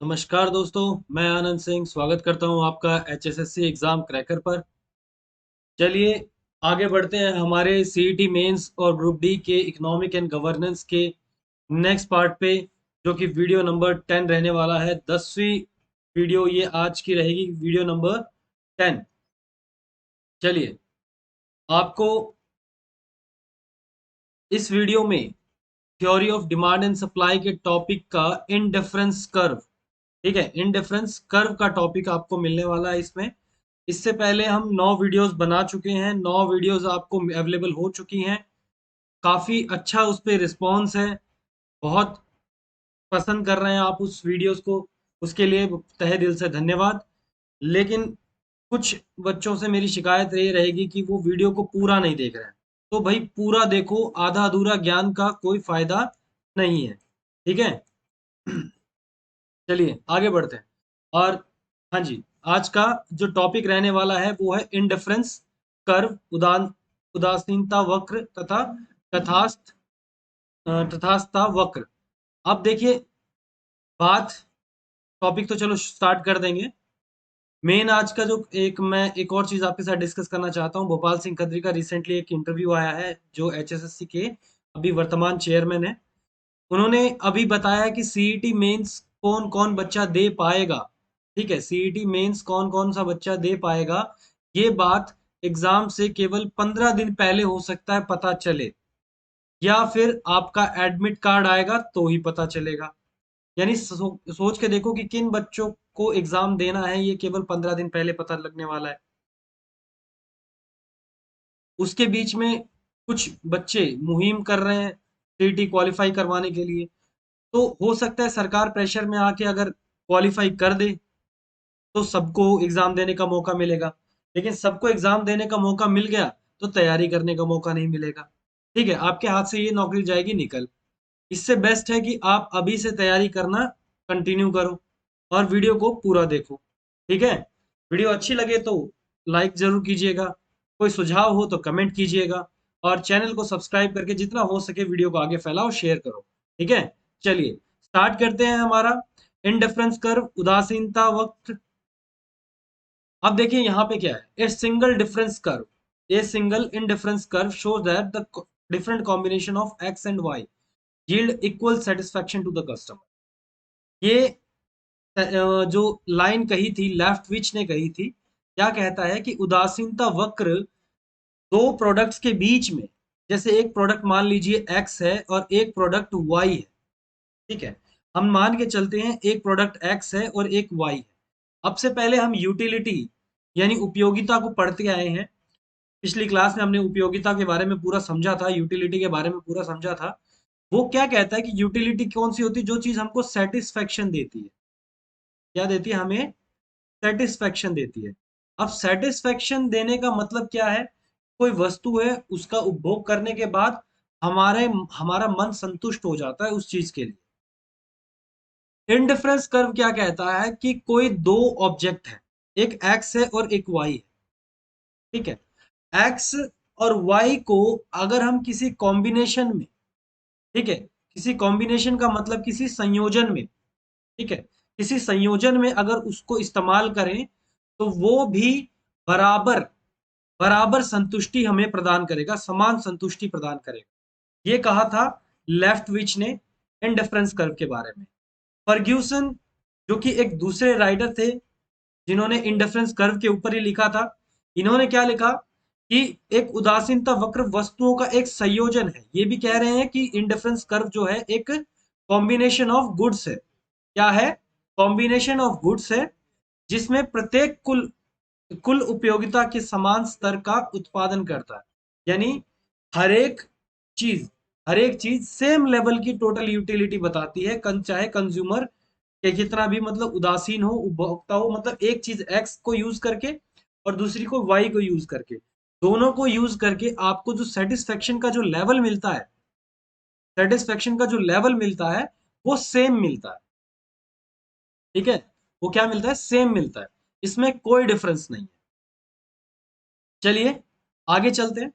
नमस्कार दोस्तों, मैं आनंद सिंह स्वागत करता हूं आपका एचएसएससी एग्ज़ाम क्रैकर पर। चलिए आगे बढ़ते हैं हमारे सीईटी मेंस और ग्रुप डी के इकोनॉमिक एंड गवर्नेंस के नेक्स्ट पार्ट पे, जो कि वीडियो नंबर 10 रहने वाला है। 10वीं वीडियो ये आज की रहेगी, वीडियो नंबर 10। चलिए, आपको इस वीडियो में theory of demand and supply के टॉपिक का इनडिफरेंस कर्व, ठीक है, इनडिफरेंस कर्व का टॉपिक आपको मिलने वाला है इसमें। इससे पहले हम 9 वीडियोस बना चुके हैं, 9 वीडियोस आपको अवेलेबल हो चुकी हैं। काफ़ी अच्छा उस पे रिस्पॉन्स है, बहुत पसंद कर रहे हैं आप उस वीडियोस को, उसके लिए तहे दिल से धन्यवाद। लेकिन कुछ बच्चों से मेरी शिकायत ये रहेगी कि वो वीडियो को पूरा नहीं देख रहे हैं। तो भाई पूरा देखो, आधा अधूरा ज्ञान का कोई फायदा नहीं है, ठीक है। चलिए आगे बढ़ते हैं। और हाँ जी, आज का जो टॉपिक रहने वाला है वो है इंडिफरेंस कर्व, उदासीनता वक्र तथा तथास्थ तथास्था वक्र। अब देखिए, बात टॉपिक तो चलो स्टार्ट कर देंगे। मेन आज का जो मैं एक और चीज आपके साथ डिस्कस करना चाहता हूँ। भोपाल सिंह खत्री का रिसेंटली एक इंटरव्यू आया है, जो एचएसएससी के अभी वर्तमान चेयरमैन है। उन्होंने अभी बताया कि सीईटी मेंस कौन कौन बच्चा दे पाएगा, ठीक है, सीईटी मेंस कौन कौन सा बच्चा दे पाएगा। ये बात एग्जाम से केवल 15 दिन पहले हो सकता है पता चले, या फिर आपका एडमिट कार्ड आएगा तो ही पता चलेगा। यानी सोच के देखो कि किन बच्चों को एग्जाम देना है, ये केवल 15 दिन पहले पता लगने वाला है। उसके बीच में कुछ बच्चे मुहिम कर रहे हैं सीईटी क्वालिफाई करवाने के लिए। तो हो सकता है सरकार प्रेशर में आके अगर क्वालिफाई कर दे तो सबको एग्जाम देने का मौका मिलेगा। लेकिन सबको एग्जाम देने का मौका मिल गया तो तैयारी करने का मौका नहीं मिलेगा, ठीक है, आपके हाथ से ये नौकरी जाएगी निकल। इससे बेस्ट है कि आप अभी से तैयारी करना कंटिन्यू करो और वीडियो को पूरा देखो, ठीक है। वीडियो अच्छी लगे तो लाइक जरूर कीजिएगा, कोई सुझाव हो तो कमेंट कीजिएगा, और चैनल को सब्सक्राइब करके जितना हो सके वीडियो को आगे फैलाओ, शेयर करो, ठीक है। चलिए स्टार्ट करते हैं हमारा इंडिफरेंस कर्व, उदासीनता वक्र। अब देखिए यहाँ पे क्या है, a single difference curve, a single indifference curve shows that the different combination of x and y yield equal satisfaction to the customer। ये जो लाइन कही थी लेफ्ट विच ने कही थी, क्या कहता है कि उदासीनता वक्र दो प्रोडक्ट्स के बीच में, जैसे एक प्रोडक्ट मान लीजिए एक्स है और एक प्रोडक्ट वाई है, ठीक है। हम मान के चलते हैं एक प्रोडक्ट एक्स है और एक वाई है। अब से पहले हम यूटिलिटी यानी उपयोगिता को पढ़ते आए हैं। पिछली क्लास में हमने उपयोगिता के बारे में पूरा समझा था, यूटिलिटी के बारे में पूरा समझा था। वो क्या कहता है कि यूटिलिटी कौन सी होती है, जो चीज हमको सेटिस्फेक्शन देती है। क्या देती है हमें? सेटिस्फेक्शन देती है। अब सेटिस्फेक्शन देने का मतलब क्या है? कोई वस्तु है, उसका उपभोग करने के बाद हमारे हमारा मन संतुष्ट हो जाता है उस चीज के लिए। इंडिफरेंस कर्व क्या कहता है कि कोई दो ऑब्जेक्ट है, एक एक्स है और एक वाई है, ठीक है। एक्स और वाई को अगर हम किसी कॉम्बिनेशन में, ठीक है, किसी कॉम्बिनेशन का मतलब किसी संयोजन में, ठीक है, किसी संयोजन में अगर उसको इस्तेमाल करें तो वो भी बराबर बराबर संतुष्टि हमें प्रदान करेगा, समान संतुष्टि प्रदान करेगा। ये कहा था लेफ्ट विच ने इंडिफरेंस कर्व के बारे में। फर्ग्यूसन, जो कि एक दूसरे राइटर थे जिन्होंने इंडिफरेंस कर्व के ऊपर ही लिखा था, इन्होंने क्या लिखा कि एक उदासीनता वक्र वस्तुओं का एक संयोजन है। ये भी कह रहे हैं कि इंडिफरेंस कर्व जो है एक कॉम्बिनेशन ऑफ गुड्स है। क्या है? कॉम्बिनेशन ऑफ गुड्स है, जिसमें प्रत्येक कुल कुल उपयोगिता के समान स्तर का उत्पादन करता है। यानी हर एक चीज हर एक चीज सेम लेवल की टोटल यूटिलिटी बताती है, चाहे कंज्यूमर के कितना भी मतलब उदासीन हो, उपभोक्ता हो, मतलब एक चीज एक्स को यूज करके और दूसरी को वाई को यूज करके, दोनों को यूज करके आपको जो सेटिस्फेक्शन का जो लेवल मिलता है, सेटिस्फेक्शन का जो लेवल मिलता है वो सेम मिलता है, ठीक है। वो क्या मिलता है? सेम मिलता है, इसमें कोई डिफरेंस नहीं है। चलिए आगे चलते हैं।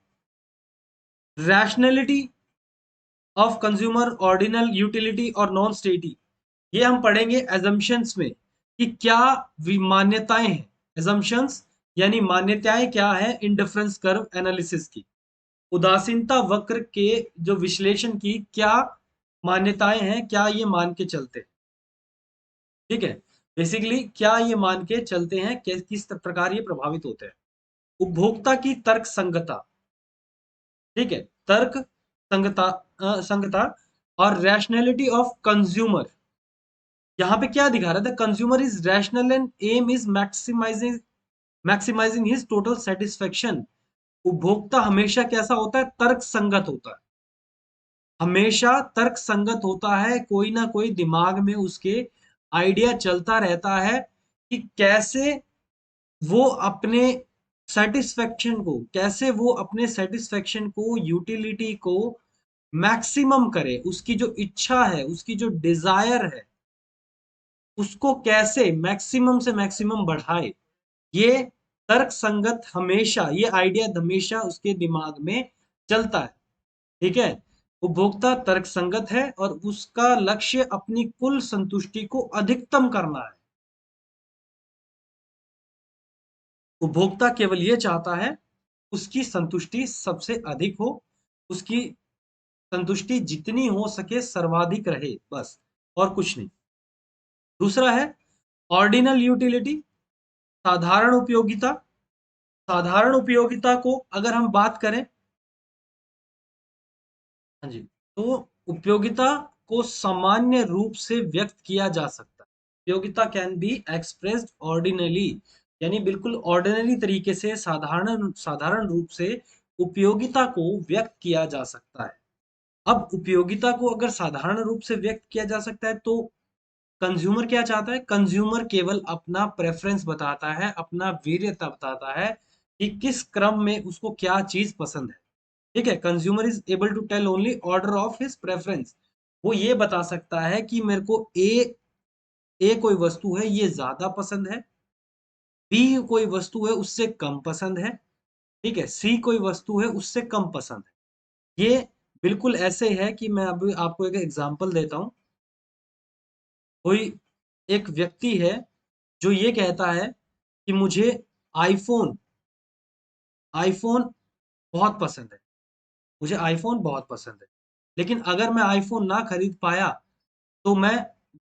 Rationality of consumer, ordinal utility और नॉन स्टेटी, ये हम पढ़ेंगे एजम्पशंस में कि क्या मान्यताएं हैं। एजम्पशंस यानी मान्यताएं क्या है इंडिफरेंस कर्व एनालिसिस की, उदासीनता वक्र के जो विश्लेषण की क्या मान्यताएं हैं, क्या ये मान के चलते हैं। ठीक है, बेसिकली क्या ये मान के चलते हैं, किस प्रकार ये प्रभावित होते हैं। उपभोक्ता की तर्क संगता, ठीक है, तर्क संगता, संगता और रैशनैलिटी ऑफ कंज्यूमर। यहाँ पे क्या दिखा रहा था, consumer is rational and him is maximising his total satisfaction. उपभोक्ता हमेशा कैसा होता है, तर्क संगत होता है, हमेशा तर्क संगत होता है, कोई ना कोई दिमाग में उसके आइडिया चलता रहता है कि कैसे वो अपने सेटिस्फेक्शन को यूटिलिटी को मैक्सिमम करे, उसकी जो इच्छा है, उसकी जो डिजायर है, उसको कैसे मैक्सिमम से मैक्सिमम बढ़ाए। ये तर्क संगत, हमेशा ये आइडिया हमेशा उसके दिमाग में चलता है। ठीक है, उपभोक्ता तर्क संगत है और उसका लक्ष्य अपनी कुल संतुष्टि को अधिकतम करना है। उपभोक्ता केवल ये चाहता है उसकी संतुष्टि सबसे अधिक हो, उसकी संतुष्टि जितनी हो सके सर्वाधिक रहे, बस, और कुछ नहीं। दूसरा है ऑर्डिनल यूटिलिटी, साधारण उपयोगिता। साधारण उपयोगिता को अगर हम बात करें, हाँ जी, तो उपयोगिता को सामान्य रूप से व्यक्त किया जा सकता है। उपयोगिता कैन बी एक्सप्रेस्ड ऑर्डिनली, यानी बिल्कुल ऑर्डिनरी तरीके से, साधारण साधारण रूप से उपयोगिता को व्यक्त किया जा सकता है। अब उपयोगिता को अगर साधारण रूप से व्यक्त किया जा सकता है तो कंज्यूमर क्या चाहता है, कंज्यूमर केवल अपना प्रेफरेंस बताता है, अपना वरीयता बताता है कि किस क्रम में उसको क्या चीज पसंद है। ठीक है, consumer is able to tell only order of his preference. वो ये बता सकता है कि मेरे को ए कोई वस्तु है ये ज्यादा पसंद है, बी कोई वस्तु है उससे कम पसंद है, ठीक है, सी कोई वस्तु है उससे कम पसंद है। ये बिल्कुल ऐसे है कि मैं अभी आपको एक एग्जांपल देता हूँ। कोई एक व्यक्ति है जो ये कहता है कि मुझे आईफोन आईफोन बहुत पसंद है, मुझे आईफोन बहुत पसंद है, लेकिन अगर मैं आईफोन ना खरीद पाया तो मैं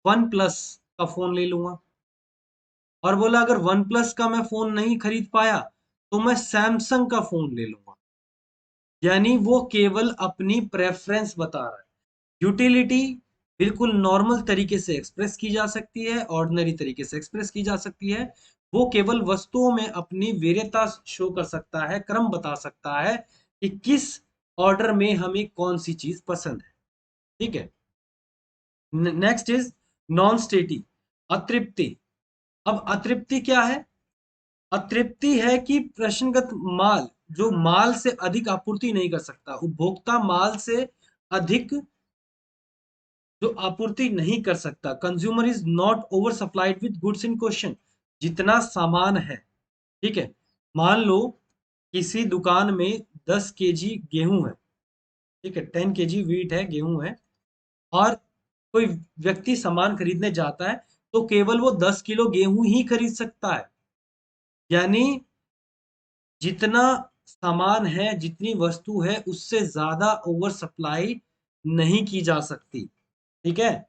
वन प्लस का फोन ले लूंगा। और बोला अगर वन प्लस का मैं फोन नहीं खरीद पाया तो मैं सैमसंग का फोन ले लूंगा। यानी वो केवल अपनी प्रेफरेंस बता रहा है। यूटिलिटी बिल्कुल नॉर्मल तरीके से एक्सप्रेस की जा सकती है, ऑर्डिनरी तरीके से एक्सप्रेस की जा सकती है। वो केवल वस्तुओं में अपनी वरीयता शो कर सकता है, क्रम बता सकता है कि किस ऑर्डर में हमें कौन सी चीज पसंद है। ठीक है, नेक्स्ट इज नॉन स्टेटी, अतृप्ति। अब अतृप्ति क्या है, अतृप्ति है कि प्रश्नगत माल जो माल से अधिक आपूर्ति नहीं कर सकता, उपभोक्ता माल से अधिक जो आपूर्ति नहीं कर सकता। Consumer is not over supplied with goods in question, जितना सामान है। ठीक है, मान लो किसी दुकान में 10 kg गेहूं है, ठीक है, 10 kg वीट है, गेहूं है, और कोई व्यक्ति सामान खरीदने जाता है तो केवल वो 10 किलो गेहूं ही खरीद सकता है। यानी जितना सामान है, जितनी वस्तु है, उससे ज्यादा ओवर सप्लाई नहीं की जा सकती। ठीक है,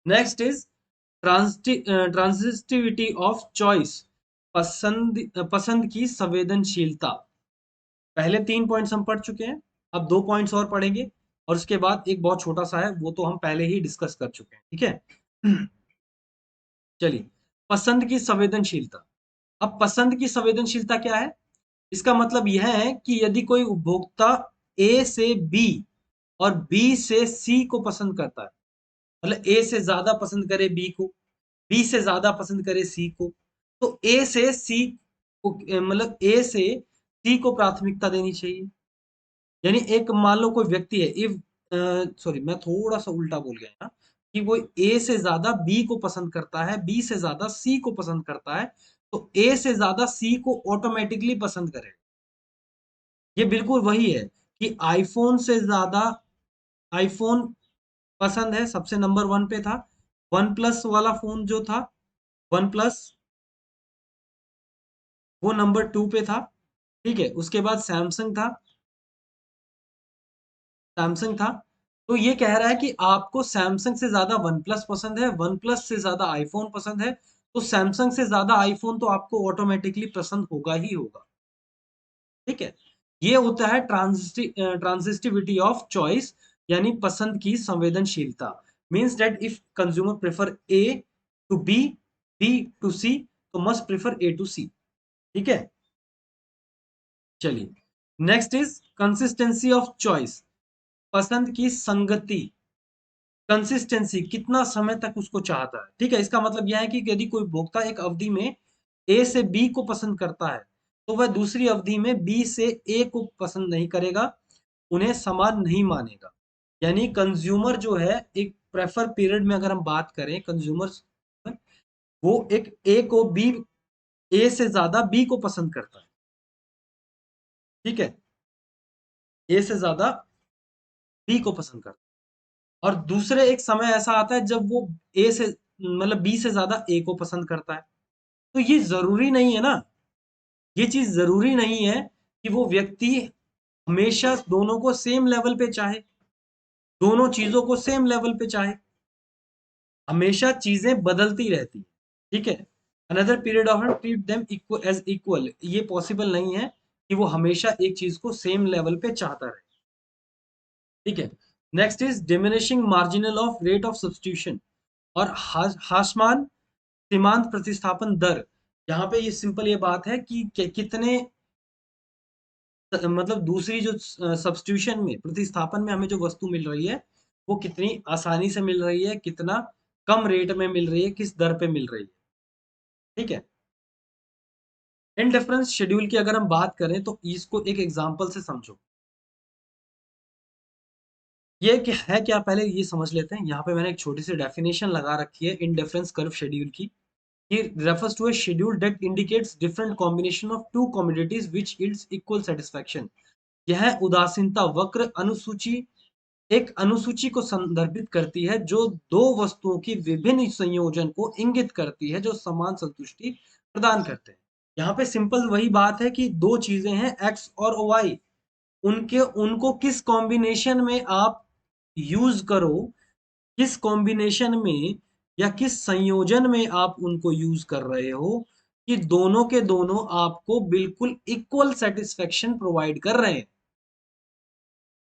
next is transitivity of choice, पसंद की संवेदनशीलता। पहले 3 पॉइंट्स हम पढ़ चुके हैं, अब 2 पॉइंट्स और पढ़ेंगे, और उसके बाद एक बहुत छोटा सा है, वो तो हम पहले ही डिस्कस कर चुके हैं। ठीक है, चलिए, पसंद की संवेदनशीलता। अब पसंद की संवेदनशीलता क्या है, इसका मतलब यह है कि यदि कोई उपभोक्ता ए से बी और बी से सी को पसंद करता है, मतलब ए से ज्यादा पसंद करे बी को, बी से ज्यादा पसंद करे सी को, तो ए से सी को, मतलब ए से सी को प्राथमिकता देनी चाहिए। यानी एक मान लो कोई व्यक्ति है, इफ सॉरी मैं थोड़ा सा उल्टा बोल गया ना, कि वो ए से ज्यादा बी को पसंद करता है, बी से ज्यादा सी को पसंद करता है, तो ए से ज्यादा सी को ऑटोमेटिकली पसंद करे। ये बिल्कुल वही है कि आईफोन से ज्यादा आईफोन पसंद है, सबसे नंबर 1 पे था, वन प्लस वाला फोन जो था, वन प्लस, वो नंबर 2 पे था। ठीक है, उसके बाद सैमसंग था, सैमसंग था। तो ये कह रहा है कि आपको सैमसंग से ज्यादा वन प्लस पसंद है, वन प्लस से ज्यादा आईफोन पसंद है, तो सैमसंग से ज्यादा आईफोन तो आपको ऑटोमेटिकली पसंद होगा ही होगा। ठीक है, ये होता है ट्रांजिस्टिविटी ऑफ चॉइस, यानी पसंद की संवेदनशीलता। Means that if consumer prefer A to B, B to C, तो must prefer A to C. ठीक है, चलिए, next is consistency of choice, पसंद की संगति। कंसिस्टेंसी, कितना समय तक उसको चाहता है। ठीक है, इसका मतलब यह है कि यदि कोई भोक्ता एक अवधि में ए से बी को पसंद करता है, तो वह दूसरी अवधि में बी से ए को पसंद नहीं करेगा, उन्हें समान नहीं मानेगा। यानी कंज्यूमर जो है, एक प्रेफर पीरियड में अगर हम बात करें कंज्यूमर, वो एक ए को बी, ए से ज्यादा बी को पसंद करता है। ठीक है, ए से ज्यादा बी को पसंद करता है। और दूसरे एक समय ऐसा आता है जब वो ए से, मतलब बी से ज्यादा ए को पसंद करता है। तो ये जरूरी नहीं है ना, ये चीज जरूरी नहीं है कि वो व्यक्ति हमेशा दोनों को सेम लेवल पे चाहे, दोनों चीजों को सेम लेवल पे चाहे। हमेशा चीजें बदलती रहती है। ठीक है, another period of treat them equal as equal, ये पॉसिबल नहीं है कि वो हमेशा एक चीज को सेम लेवल पे चाहता रहे। ठीक है, next is diminishing marginal of rate of substitution, और हाशमान सीमांत प्रतिस्थापन दर। यहाँ पे ये सिंपल ये बात है कि कितने, मतलब दूसरी जो सब्स्टिट्यूशन में, प्रतिस्थापन में हमें जो वस्तु मिल रही है, वो कितनी आसानी से मिल रही है, कितना कम रेट में मिल रही है, किस दर पे मिल रही है। ठीक है, इनडिफरेंस शेड्यूल की अगर हम बात करें तो इसको एक एग्जांपल से समझो। ये क्या है, क्या पहले ये समझ लेते हैं। यहाँ पे मैंने एक छोटी सी डेफिनेशन लगा रखी है इनडिफरेंस कर्व शेड्यूल की। He refers to a schedule that indicates different combination of two commodities which yields equal satisfaction. यह उदासीनता वक्र अनुसूची, एक अनुसूची को संदर्भित करती है जो दो वस्तुओं की विभिन्न संयोजन को इंगित करती है जो समान संतुष्टि प्रदान करते हैं। यहाँ पे सिंपल वही बात है कि दो चीजें हैं x और y, उनके उनको किस कॉम्बिनेशन में आप यूज करो, किस कॉम्बिनेशन में या किस संयोजन में आप उनको यूज कर रहे हो, कि दोनों के दोनों आपको बिल्कुल इक्वल सेटिस्फेक्शन प्रोवाइड कर रहे हैं।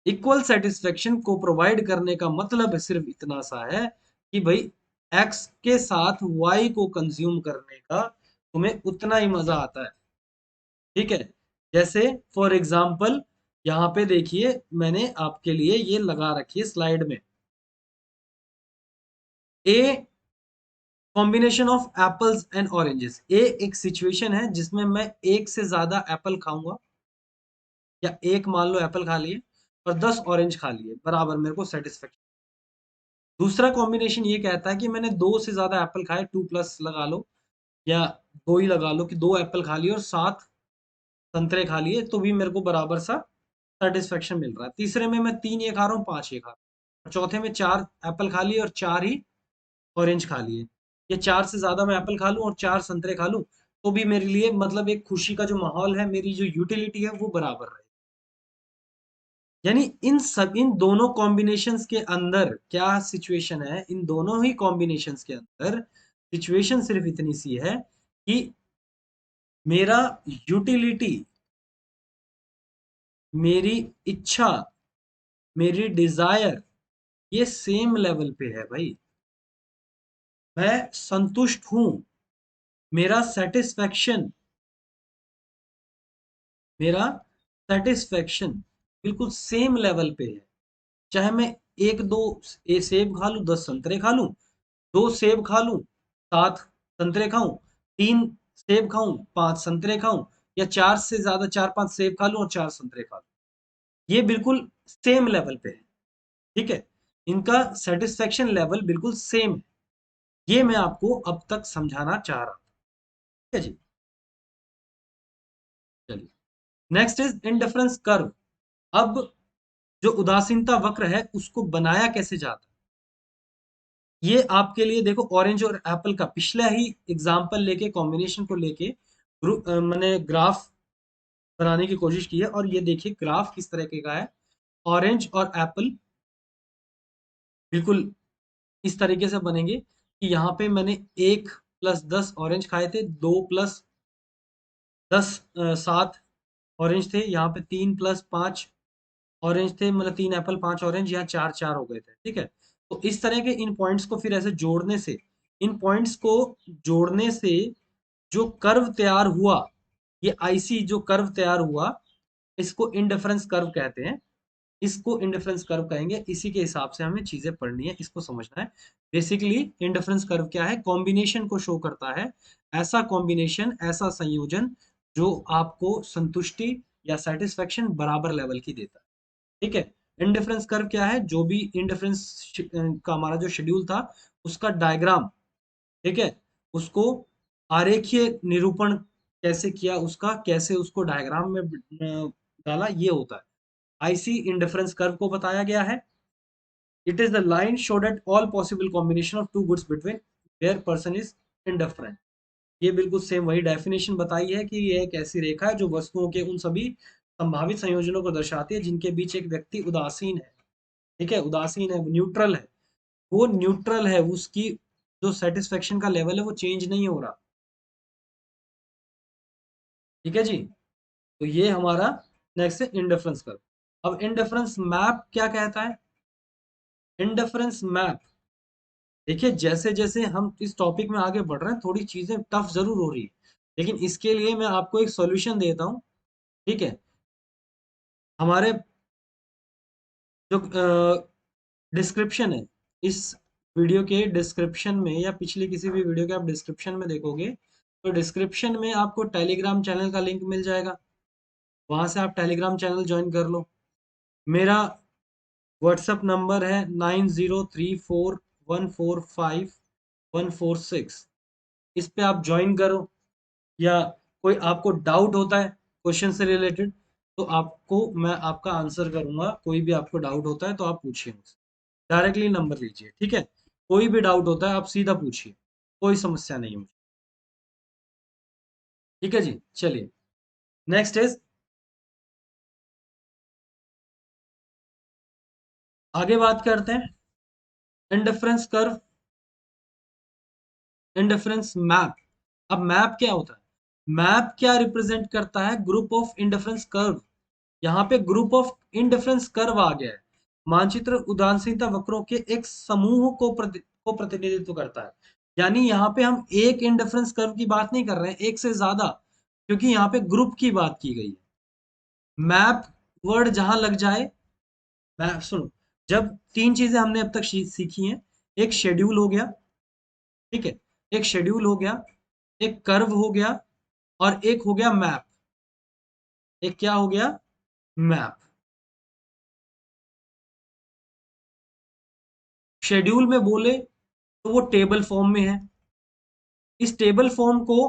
इक्वल सेटिस्फेक्शन को प्रोवाइड करने का मतलब सिर्फ इतना सा है कि भाई एक्स के साथ वाई को कंज्यूम करने का तुम्हें उतना ही मजा आता है। ठीक है, जैसे फॉर एग्जाम्पल यहाँ पे देखिए, मैंने आपके लिए ये लगा रखी है स्लाइड में, a combination of apples and oranges. A एक सिचुएशन है जिसमें मैं एक से ज्यादा एप्पल खाऊंगा, या एक मान लो एप्पल खा लिए और 10 ऑरेंज खा लिए, बराबर मेरे को सेटिस्फेक्शन। दूसरा कॉम्बिनेशन ये कहता है कि मैंने दो से ज्यादा एप्पल खाए, 2 प्लस लगा लो, या दो ही लगा लो कि दो एप्पल खा लिए और 7 संतरे खा लिए, तो भी मेरे को बराबर सा सेटिस्फेक्शन मिल रहा है। तीसरे में मैं 3 ये खा रहा हूँ, 5 ये खा रहा हूँ। चौथे में 4 एप्पल खा लिए और 4 ही ऑरेंज खा लिए, ये 4 से ज्यादा मैं एप्पल खा लूं और 4 संतरे खा लूं, तो भी मेरे लिए मतलब एक खुशी का जो माहौल है, मेरी जो यूटिलिटी है वो बराबर रहे। यानी इन दोनों कॉम्बिनेशंस के अंदर क्या सिचुएशन है, इन दोनों ही कॉम्बिनेशंस के अंदर सिचुएशन सिर्फ इतनी सी है कि मेरा यूटिलिटी, मेरी इच्छा, मेरी डिजायर, ये सेम लेवल पे है भाई। मैं संतुष्ट हूं, मेरा सेटिस्फेक्शन, मेरा सेटिस्फेक्शन बिल्कुल सेम लेवल पे है। चाहे मैं एक दो सेब खा लूं, 10 संतरे खा लूं, दो सेब खा लूं, 7 संतरे खाऊं, 3 सेब खाऊं, 5 संतरे खाऊं, या 4 से ज्यादा 4-5 सेब खा लूं और 4 संतरे खा लूं, ये बिल्कुल सेम लेवल पे है। ठीक है, इनका सेटिस्फेक्शन लेवल बिल्कुल सेम है। ये मैं आपको अब तक समझाना चाह रहा था। ठीक है जी, चलिए, नेक्स्ट इज इंडिफरेंस कर्व। अब जो उदासीनता वक्र है उसको बनाया कैसे जाता है। ये आपके लिए देखो, ऑरेंज और एप्पल का पिछला ही एग्जाम्पल लेके, कॉम्बिनेशन को लेके मैंने ग्राफ बनाने की कोशिश की है, और ये देखिए ग्राफ किस तरह का है। ऑरेंज और एप्पल बिल्कुल इस तरीके से बनेंगे कि यहाँ पे मैंने 1 + 10 ऑरेंज खाए थे, 2 + 10 7 ऑरेंज थे, यहाँ पे 3 + 5 ऑरेंज थे, मतलब 3 एप्पल 5 ऑरेंज, यहाँ 4 4 हो गए थे। ठीक है, तो इस तरह के इन पॉइंट्स को फिर ऐसे जोड़ने से, इन पॉइंट्स को जोड़ने से जो कर्व तैयार हुआ, ये आईसी जो कर्व तैयार हुआ, इसको इंडिफरेंस कर्व कहते हैं। इसको इंडिफरेंस कर्व कहेंगे। इसी के हिसाब से हमें चीजें पढ़नी है, इसको समझना है। बेसिकली इंडिफरेंस कर्व क्या है? कॉम्बिनेशन को शो करता है, ऐसा कॉम्बिनेशन, ऐसा संयोजन जो आपको संतुष्टि या सेटिस्फेक्शन बराबर लेवल की देता है। ठीक है, इंडिफरेंस कर्व क्या है? जो भी इंडिफरेंस का हमारा जो शेड्यूल था, उसका डायग्राम, ठीक है, उसको आरेखीय निरूपण कैसे किया, उसका कैसे उसको डायग्राम में डाला, ये होता है। आईसी इंडिफरेंस कर्व को बताया गया है, it is the line showed at all possible combination of two goods between where person is indifferent. ये बिल्कुल सेम वही डेफिनेशन बताई है कि ये एक ऐसी रेखा है जो वस्तुओं के उन सभी संभावित संयोजनों को दर्शाती है जिनके बीच एक व्यक्ति उदासीन है। ठीक है, उदासीन है, न्यूट्रल है, वो न्यूट्रल है, उसकी जो सेटिस्फेक्शन का लेवल है वो चेंज नहीं हो रहा। ठीक है जी, तो ये हमारा नेक्स्ट है इंडिफरेंस कर्व। अब इंडिफरेंस मैप क्या कहता है? इंडिफरेंस मैप, देखिए जैसे जैसे हम इस टॉपिक में आगे बढ़ रहे हैं, थोड़ी चीजें टफ जरूर हो रही है, लेकिन इसके लिए मैं आपको एक सॉल्यूशन देता हूँ। ठीक है, हमारे जो डिस्क्रिप्शन है, इस वीडियो के डिस्क्रिप्शन में या पिछली किसी भी वीडियो के आप डिस्क्रिप्शन में देखोगे, तो डिस्क्रिप्शन में आपको टेलीग्राम चैनल का लिंक मिल जाएगा, वहां से आप टेलीग्राम चैनल ज्वाइन कर लो। मेरा व्हाट्सएप नंबर है 9034145146, इस पे आप ज्वाइन करो। या कोई आपको डाउट होता है क्वेश्चन से रिलेटेड, तो आपको मैं आपका आंसर करूंगा। कोई भी आपको डाउट होता है तो आप पूछिए मुझसे, डायरेक्टली नंबर लीजिए। ठीक है, कोई भी डाउट होता है आप सीधा पूछिए, कोई समस्या नहीं है मुझे। ठीक है जी, चलिए नेक्स्ट इज, आगे बात करते हैं इंडिफरेंस कर्व, इंडिफरेंस मैप। अब मैप क्या होता है? मैप क्या रिप्रेजेंट करता है? Group of indifference curve. यहाँ पे ग्रुप ऑफ इंडिफरेंस कर्व आ गया है। मानचित्र उदासीनता वक्रों के एक समूह को प्रतिनिधित्व करता है। यानी यहाँ पे हम एक इंडिफरेंस कर्व की बात नहीं कर रहे हैं, एक से ज्यादा, क्योंकि यहाँ पे ग्रुप की बात की गई है। मैप वर्ड जहां लग जाए, मैप सुनो, जब तीन चीजें हमने अब तक सीखी हैं, एक शेड्यूल हो गया, ठीक है, एक शेड्यूल हो गया, एक कर्व हो गया, और एक हो गया मैप। एक क्या हो गया? मैप। शेड्यूल में बोले तो वो टेबल फॉर्म में है। इस टेबल फॉर्म को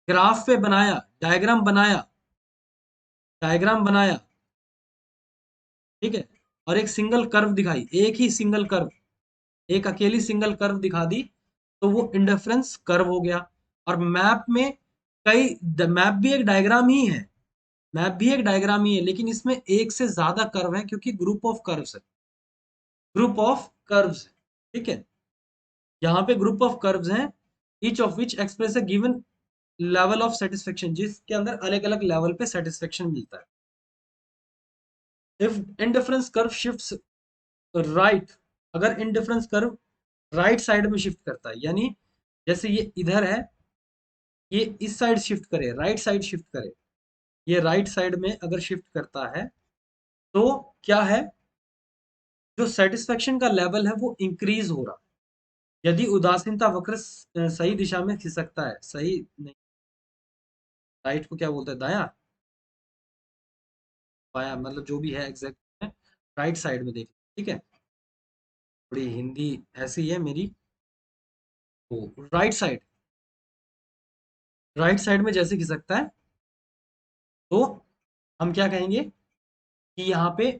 ग्राफ पे बनाया, डायग्राम बनाया, डायग्राम बनाया, ठीक है, और एक सिंगल कर्व दिखाई, एक ही सिंगल कर्व, एक अकेली सिंगल कर्व दिखा दी, तो वो इंडिफरेंस कर्व हो गया। और मैप में कई, मैप भी एक डायग्राम ही है, मैप भी एक डायग्राम ही है, लेकिन इसमें एक से ज्यादा कर्व है क्योंकि ग्रुप ऑफ कर्व्स है, ग्रुप ऑफ कर्व्स। ठीक है, यहाँ पे ग्रुप ऑफ कर्व्स हैं, each of which express a given level of satisfaction, जिसके अंदर अलग अलग लेवल पे सेटिस्फेक्शन मिलता है। If indifference curve shifts right, अगर इंडिफरेंस कर्व राइट साइड में शिफ्ट करता है, यानी जैसे ये इधर है, ये इस साइड शिफ्ट करे, राइट साइड शिफ्ट करे, ये राइट साइड में अगर शिफ्ट करता है, तो क्या है? जो सेटिस्फेक्शन का लेवल है वो इंक्रीज हो रहा है। यदि उदासीनता वक्र सही दिशा में खिसकता है, सही नहीं, राइट को क्या बोलते हैं, दाया, बाया, मतलब जो भी है एग्जैक्ट है, राइट साइड में देख। ठीक है, थोड़ी हिंदी ऐसी है मेरी। तो राइट साइड, राइट साइड में जैसे खिसकता है, तो हम क्या कहेंगे कि यहाँ पे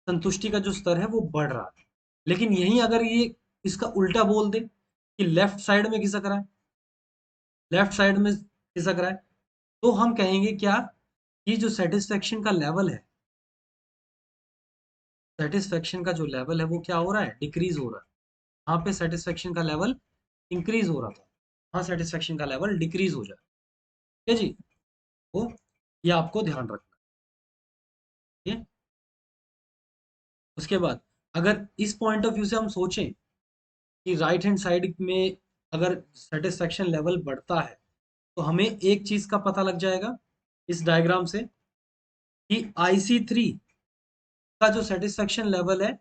संतुष्टि का जो स्तर है वो बढ़ रहा है। लेकिन यहीं अगर ये इसका उल्टा बोल दे कि लेफ्ट साइड में खिसक रहा है, लेफ्ट साइड में खिसक रहा है, तो हम कहेंगे क्या कि जो सेटिस्फेक्शन का लेवल है, सेटिस्फेक्शन का जो लेवल है वो क्या हो रहा है, डिक्रीज हो रहा है। यहाँ पे सेटिस्फेक्शन का लेवल इंक्रीज हो रहा था, हाँ सेटिस्फेक्शन का लेवल डिक्रीज हो जाए। ठीक है जी, तो ये आपको ध्यान रखना है। उसके बाद अगर इस पॉइंट ऑफ व्यू से हम सोचें कि राइट हैंड साइड में अगर सेटिस्फेक्शन लेवल बढ़ता है, तो हमें एक चीज का पता लग जाएगा इस डायग्राम से कि IC3 का जो सेटिस्फेक्शन लेवल है,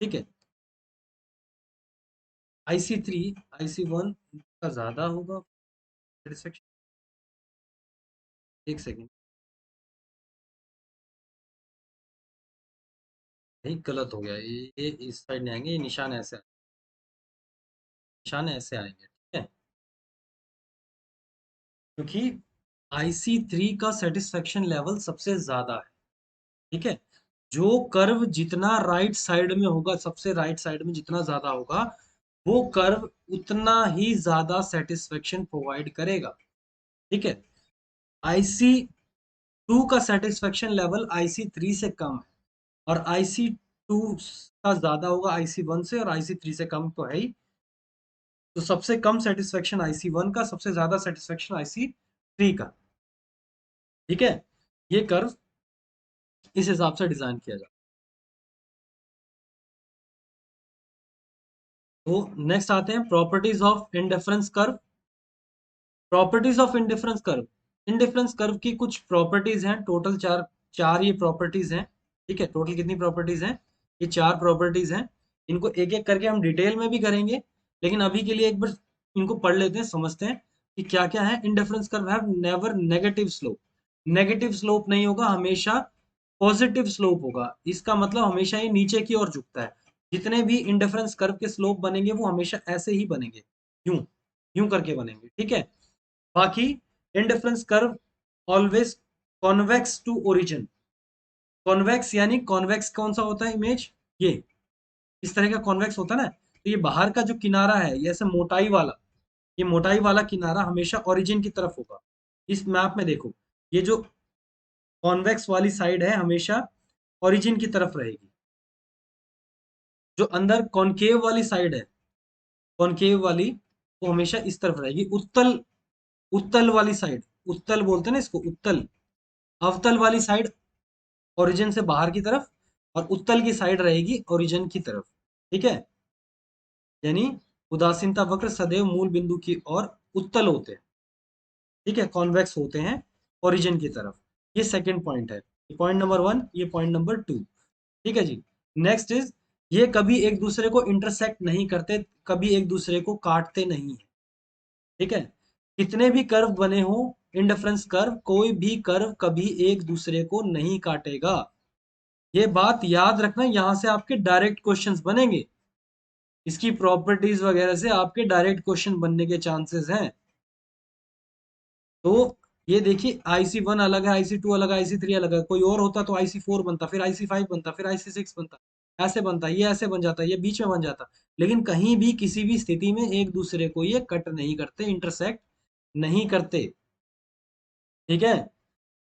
ठीक है, IC3 IC1 का ज्यादा होगा सेटिस्फेक्शन। एक सेकेंड, नहीं गलत हो गया, ये इस साइड नहीं आएंगे, ये निशान ऐसे, निशान ऐसे आएंगे, ठीक है, क्योंकि IC3 का सेटिस्फेक्शन लेवल सबसे ज्यादा है। ठीक है, जो कर्व जितना राइट साइड में होगा, सबसे राइट साइड में जितना ज्यादा होगा, वो कर्व उतना ही ज्यादा सेटिस्फेक्शन प्रोवाइड करेगा। ठीक है, IC2 का सेटिस्फेक्शन लेवल IC3 से कम है, और IC2 का ज्यादा होगा IC1 से, और IC3 से कम तो है ही। तो सबसे कम सेटिस्फेक्शन IC1 का, सबसे ज्यादा सेटिस्फेक्शन IC3 का। ठीक है, ये कर्व इस हिसाब से डिजाइन किया जाए। तो नेक्स्ट आते हैं properties of indifference curve. Properties of indifference curve, indifference curve की कुछ प्रॉपर्टीज हैं, टोटल चार, चार ये प्रॉपर्टीज हैं। ठीक है, टोटल कितनी प्रॉपर्टीज हैं, ये चार प्रॉपर्टीज हैं। इनको एक एक करके हम डिटेल में भी करेंगे, लेकिन अभी के लिए एक बार इनको पढ़ लेते हैं, समझते हैं कि क्या क्या है। Indifference curve have never negative slope, negative slope नहीं होगा, हमेशा पॉजिटिव स्लोप होगा। इसका मतलब हमेशा ये नीचे की ओर झुकता है। जितने भी इंडिफरेंस कर्व के स्लोप बनेंगे वो हमेशा ऐसे ही बनेंगे, यूं यूं करके बनेंगे। ठीक है, बाकी indifference curve always convex to origin. Convex यानी कॉन्वेक्स कौन सा होता है इमेज, ये इस तरह का कॉन्वेक्स होता है ना, तो ये बाहर का जो किनारा है, ये ऐसे मोटाई वाला, ये मोटाई वाला किनारा हमेशा ओरिजिन की तरफ होगा। इस मैप में देखो, ये जो कॉन्वेक्स वाली साइड है हमेशा ओरिजिन की तरफ रहेगी। जो अंदर कॉनकेव वाली साइड है, कॉनकेव वाली, वो हमेशा इस तरफ रहेगी। उत्तल, उत्तल वाली साइड, उत्तल बोलते हैं ना इसको, उत्तल, अवतल वाली साइड ओरिजिन से बाहर की तरफ, और उत्तल की साइड रहेगी ओरिजिन की तरफ। ठीक है, यानी उदासीनता वक्र सदैव मूल बिंदु की ओर उत्तल होते हैं। ठीक है, कॉन्वेक्स होते हैं ओरिजिन की तरफ। ये सेकंड पॉइंट है, पॉइंट नंबर वन, ये पॉइंट नंबर टू। ठीक है जी, नेक्स्ट इज, ये कभी एक दूसरे को इंटरसेक्ट नहीं करते, कभी एक दूसरे को काटते नहीं है। ठीक है, कितने भी कर्व बने हो, इंडिफरेंस कर्व, कोई भी कर्व कभी एक दूसरे को नहीं काटेगा। ये बात याद रखना, यहां से आपके डायरेक्ट क्वेश्चंस बनेंगे, इसकी प्रॉपर्टीज वगैरह से आपके डायरेक्ट क्वेश्चन बनने के चांसेस हैं। तो ये देखिए, IC1 अलग है, IC2 अलग है, IC3 अलग है। कोई और होता तो IC4 बनता, फिर IC5 बनता, फिर IC6 बनता, ऐसे बनता, ये ऐसे बन जाता, ये बीच में बन जाता। लेकिन कहीं भी किसी भी स्थिति में एक दूसरे को ये कट नहीं करते, इंटरसेक्ट नहीं करते। ठीक है,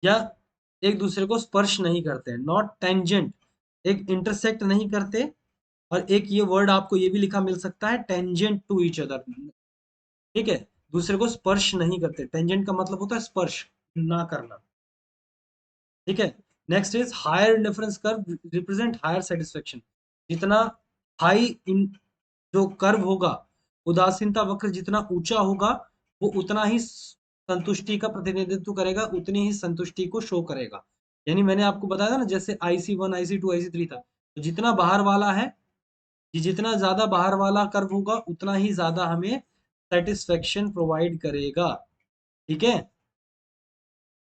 या एक दूसरे को स्पर्श नहीं करते, नॉट टेंजेंट, एक इंटरसेक्ट नहीं करते। और एक ये वर्ड आपको ये भी लिखा मिल सकता है, टेंजेंट टू ईच अदर। ठीक है, दूसरे को स्पर्श नहीं करते, टेंजेंट का मतलब होता है स्पर्श ना करना। ठीक है, next is higher indifference curve represent higher satisfaction. जितना हाई इन जो कर्व होगा, उदासीनता वक्र जितना ऊंचा होगा, वो उतना ही संतुष्टि का प्रतिनिधित्व करेगा, उतनी ही संतुष्टि को शो करेगा। यानी मैंने आपको बताया था ना, जैसे IC1 IC2 IC3 था, तो जितना बाहर वाला है, कि जितना ज्यादा बाहर वाला कर्व होगा, उतना ही ज्यादा हमें सेटिस्फेक्शन प्रोवाइड करेगा। ठीक है,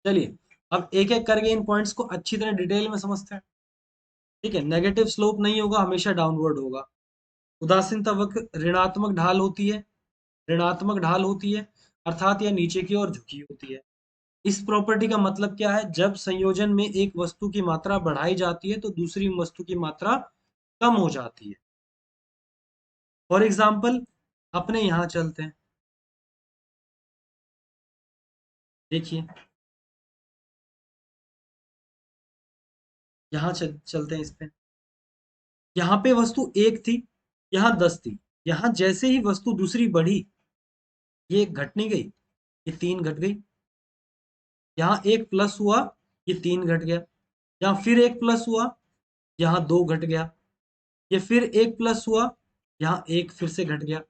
चलिए अब एक एक करके इन पॉइंट्स को अच्छी तरह डिटेल में समझते हैं। ठीक है, नेगेटिव स्लोप नहीं होगा, हमेशा डाउनवर्ड होगा। उदासीनता वक्र ऋणात्मक ढाल होती है, ऋणात्मक ढाल होती है, अर्थात यह नीचे की ओर झुकी होती है। इस प्रॉपर्टी का मतलब क्या है, जब संयोजन में एक वस्तु की मात्रा बढ़ाई जाती है तो दूसरी वस्तु की मात्रा कम हो जाती है। फॉर एग्जाम्पल अपने यहाँ चलते हैं, देखिए यहाँ चलते हैं इस पे। यहाँ पे वस्तु एक थी, यहाँ 10 थी। यहाँ जैसे ही वस्तु दूसरी बढ़ी, ये एक घट नहीं गई, ये 3 घट गई। यहाँ एक प्लस हुआ, ये 3 घट गया। यहाँ फिर एक प्लस हुआ, यहाँ 2 घट गया। ये फिर एक प्लस हुआ, यहाँ एक फिर से घट गया।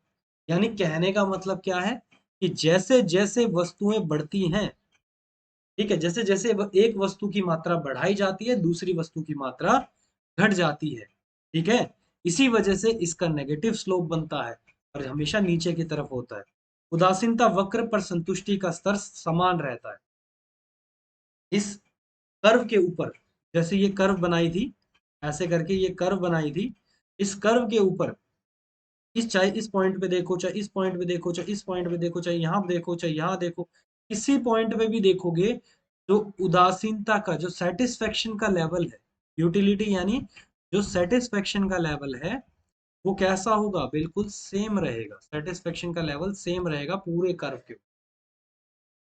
यानी कहने का मतलब क्या है कि जैसे जैसे वस्तुएं बढ़ती हैं, ठीक है, जैसे जैसे एक वस्तु की मात्रा बढ़ाई जाती है, दूसरी वस्तु की मात्रा घट जाती है। ठीक है, इसी वजह से इसका नेगेटिव स्लोप बनता है और हमेशा नीचे की तरफ होता है। उदासीनता वक्र पर संतुष्टि का स्तर समान रहता है। इस कर्व के ऊपर, जैसे ये कर्व बनाई थी, ऐसे करके ये कर्व बनाई थी, इस कर्व के ऊपर, चाहे इस पॉइंट पे देखो, चाहे इस पॉइंट पे देखो, चाहे इस पॉइंट पे देखो, चाहे यहाँ देखो, चाहे यहाँ देखो, किसी पॉइंट पे भी देखोगे, जो उदासीनता का जो सेटिस्फेक्शन का लेवल है, यूटिलिटी यानी जो सेटिस्फेक्शन का लेवल है, वो कैसा होगा, बिल्कुल सेम रहेगा। सेटिस्फेक्शन का लेवल सेम रहेगा पूरे कर्व के।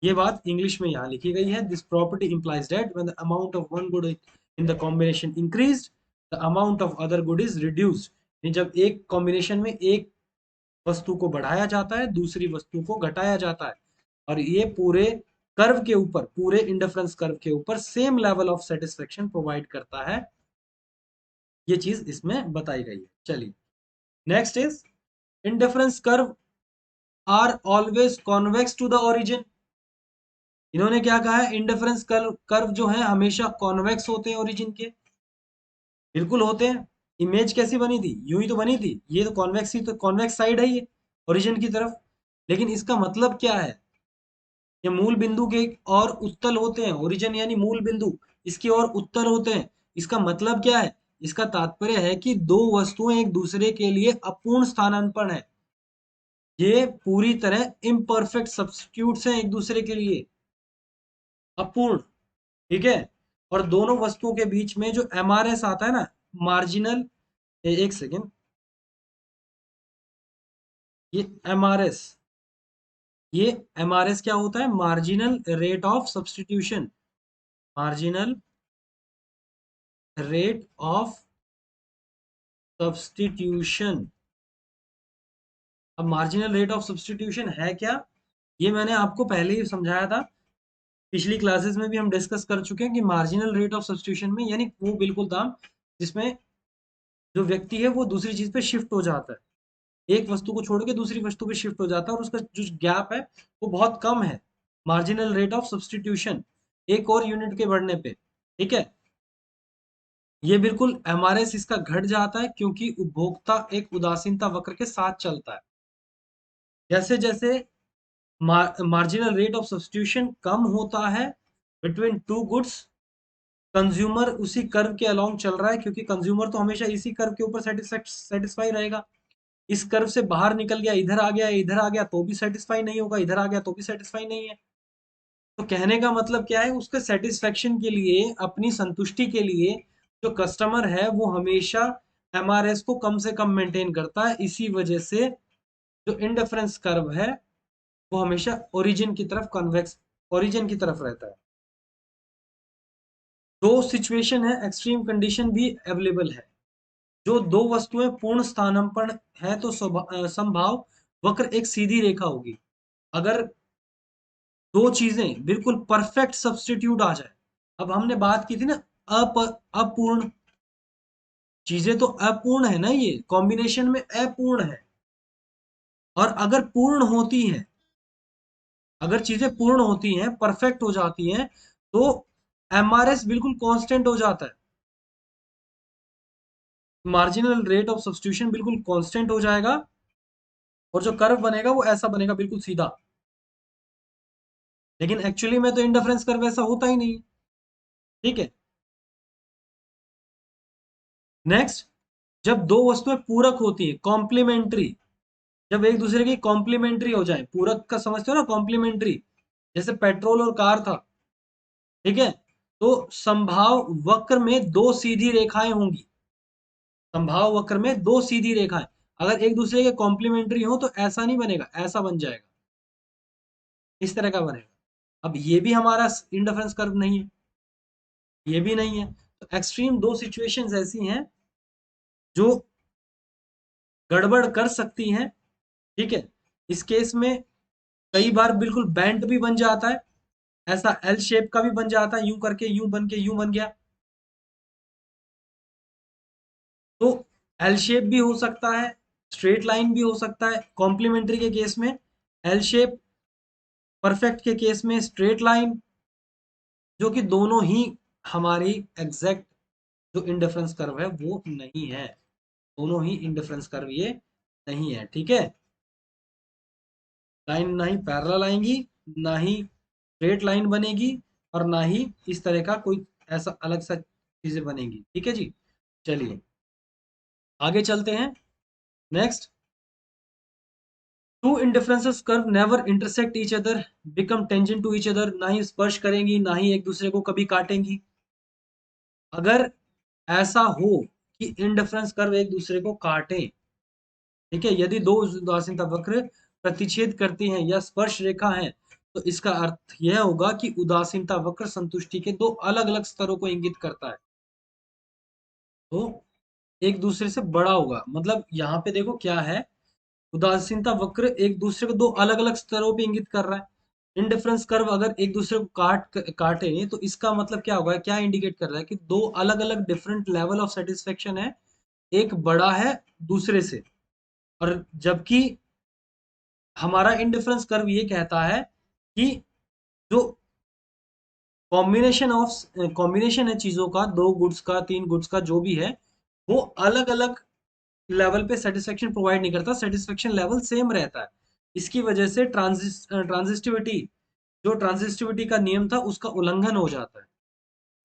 ये बात इंग्लिश में यहाँ लिखी गई है। This property implies that when the amount of one good in the combination increased, the amount of other good is reduced. जब एक कॉम्बिनेशन में एक वस्तु को बढ़ाया जाता है, दूसरी वस्तु को घटाया जाता है, और ये पूरे कर्व के ऊपर, पूरे इंडिफरेंस कर्व के ऊपर same level of satisfaction provide करता है। ये चीज इसमें बताई गई है। चलिए next is indifference curve are always convex to the origin. इन्होंने क्या कहा है, इंडिफरेंस कर्व जो है हमेशा कॉन्वेक्स होते हैं ओरिजिन के। बिल्कुल होते हैं। इमेज कैसी बनी थी, यूं ही तो बनी थी, ये तो कॉन्वेक्स ही, तो कॉन्वेक्स साइड है ये ओरिजिन की तरफ। लेकिन इसका मतलब क्या है, ये मूल बिंदु के और उत्तल होते हैं, ओरिजिन यानी मूल बिंदु, इसके और उत्तल होते हैं। इसका मतलब क्या है, इसका तात्पर्य है कि दो वस्तुएं एक दूसरे के लिए अपूर्ण स्थानांतरण है। ये पूरी तरह इम्परफेक्ट सब्स्टिट्यूट्स हैं एक दूसरे के लिए, अपूर्ण। ठीक है, और दोनों वस्तुओं के बीच में जो एमआरएस आता है ना, मार्जिनल, एक सेकेंड, ये एमआरएस, ये एमआरएस क्या होता है, marginal rate of substitution. Marginal rate of substitution. अब मार्जिनल रेट ऑफ सब्स्टिट्यूशन है क्या, ये मैंने आपको पहले ही समझाया था, पिछली क्लासेस में भी हम डिस्कस कर चुके हैं कि मार्जिनल रेट ऑफ सब्स्टिट्यूशन में यानी वो बिल्कुल दाम जिसमें जो व्यक्ति है वो दूसरी चीज पे शिफ्ट हो जाता है, एक वस्तु को छोड़ के दूसरी वस्तु पे शिफ्ट हो जाता है, और उसका जो गैप है वो बहुत कम है, मार्जिनल रेट ऑफ सब्स्टिट्यूशन, एक और यूनिट के बढ़ने पे। ठीक है, ये बिल्कुल एमआरएस इसका घट जाता है क्योंकि उपभोक्ता एक उदासीनता वक्र के साथ चलता है। जैसे जैसे मार्जिनल रेट ऑफ सब्स्टिट्यूशन कम होता है बिटवीन टू गुड्स, कंज्यूमर उसी कर्व के अलोंग चल रहा है, क्योंकि कंज्यूमर तो हमेशा इसी कर्व के ऊपर सेटिस्फाई रहेगा। इस कर्व से बाहर निकल गया, इधर आ गया, इधर आ गया तो भी सेटिस्फाई नहीं होगा, इधर आ गया तो भी सेटिस्फाई नहीं है। तो कहने का मतलब क्या है, उसके सेटिस्फेक्शन के लिए, अपनी संतुष्टि के लिए जो कस्टमर है वो हमेशा एमआरएस को कम से कम मेंटेन करता है। इसी वजह से जो इंडिफरेंस कर्व है वो हमेशा ओरिजिन की तरफ कन्वेक्स, ओरिजिन की तरफ रहता है। दो सिचुएशन है, एक्सट्रीम कंडीशन भी अवेलेबल है। जो दो वस्तुएं पूर्ण स्थानांतरण है तो संभाव वक्र एक सीधी रेखा होगी। अगर दो चीजें बिल्कुल परफेक्ट सब्स्टिट्यूट आ जाए, अब हमने बात की थी ना, अपूर्ण चीजें तो अपूर्ण है ना, ये कॉम्बिनेशन में अपूर्ण है। और अगर पूर्ण होती हैं, अगर चीजें पूर्ण होती हैं, परफेक्ट हो जाती हैं, तो एमआरएस बिल्कुल कांस्टेंट हो जाता है, मार्जिनल रेट ऑफ सब्स्टिट्यूशन बिल्कुल कांस्टेंट हो जाएगा, और जो कर्व बनेगा वो ऐसा बनेगा, बिल्कुल सीधा। लेकिन एक्चुअली में तो इंडिफरेंस कर्व ऐसा होता ही नहीं। ठीक है, नेक्स्ट, जब दो वस्तुएं पूरक होती है, कॉम्प्लीमेंट्री, जब एक दूसरे की कॉम्प्लीमेंट्री हो जाए, पूरक का समझते हो ना, कॉम्प्लीमेंट्री, जैसे पेट्रोल और कार था। ठीक है, तो संभाव वक्र में दो सीधी रेखाएं होंगी, संभाव वक्र में दो सीधी रेखाएं। अगर एक दूसरे के कॉम्प्लीमेंट्री हो तो ऐसा नहीं बनेगा, ऐसा बन जाएगा, इस तरह का बनेगा। अब ये भी हमारा इंडिफरेंस कर्व नहीं है, ये भी नहीं है। तो एक्सट्रीम दो सिचुएशंस ऐसी हैं जो गड़बड़ कर सकती हैं, ठीक है। इस केस में कई बार बिल्कुल बैंड भी बन जाता है, ऐसा एल शेप का भी बन जाता है, यूं करके यूं बन के यूं बन गया। तो एल शेप भी हो सकता है, स्ट्रेट लाइन भी हो सकता है। कॉम्प्लीमेंट्री के केस में एल शेप, परफेक्ट के केस में स्ट्रेट लाइन, जो कि दोनों ही हमारी एग्जैक्ट जो इंडिफरेंस कर्व है वो नहीं है, दोनों ही इंडिफरेंस कर्व ये नहीं है, ठीक है। लाइन ना ही पैरेलल आएंगी, ना ही स्ट्रेट लाइन बनेगी, और ना ही इस तरह का कोई ऐसा अलग सा चीजें बनेगी, ठीक है जी। चलिए आगे चलते हैं। Next, two indifferences curve never intersect each other, become tangent to each other, ना ही स्पर्श करेंगी, ना ही एक दूसरे को कभी काटेंगी। अगर ऐसा हो कि इंडिफरेंस कर्व एक दूसरे को काटें, ठीक है, यदि दो उदासीनता वक्र प्रतिच्छेद करती हैं या स्पर्श रेखा है, तो इसका अर्थ यह होगा कि उदासीनता वक्र संतुष्टि के दो अलग अलग स्तरों को इंगित करता है। तो एक दूसरे से बड़ा होगा, मतलब यहाँ पे देखो क्या है, उदासीनता वक्र एक दूसरे को दो अलग अलग स्तरों पे इंगित कर रहा है। इंडिफरेंस कर्व अगर एक दूसरे को काटे तो इसका मतलब क्या होगा, क्या इंडिकेट कर रहा है कि दो अलग अलग डिफरेंट लेवल ऑफ सेटिस्फेक्शन है, एक बड़ा है दूसरे से। और जबकि हमारा इंडिफरेंस कर्व ये कहता है कि जो कॉम्बिनेशन है चीजों का, दो गुड्स का, तीन गुड्स का, जो भी है, वो अलग अलग लेवल पे सेटिस्फेक्शन प्रोवाइड नहीं करता, सेटिस्फेक्शन लेवल सेम रहता है। इसकी वजह से ट्रांजिस्टिविटी, जो ट्रांजिस्टिविटी का नियम था उसका उल्लंघन हो जाता है।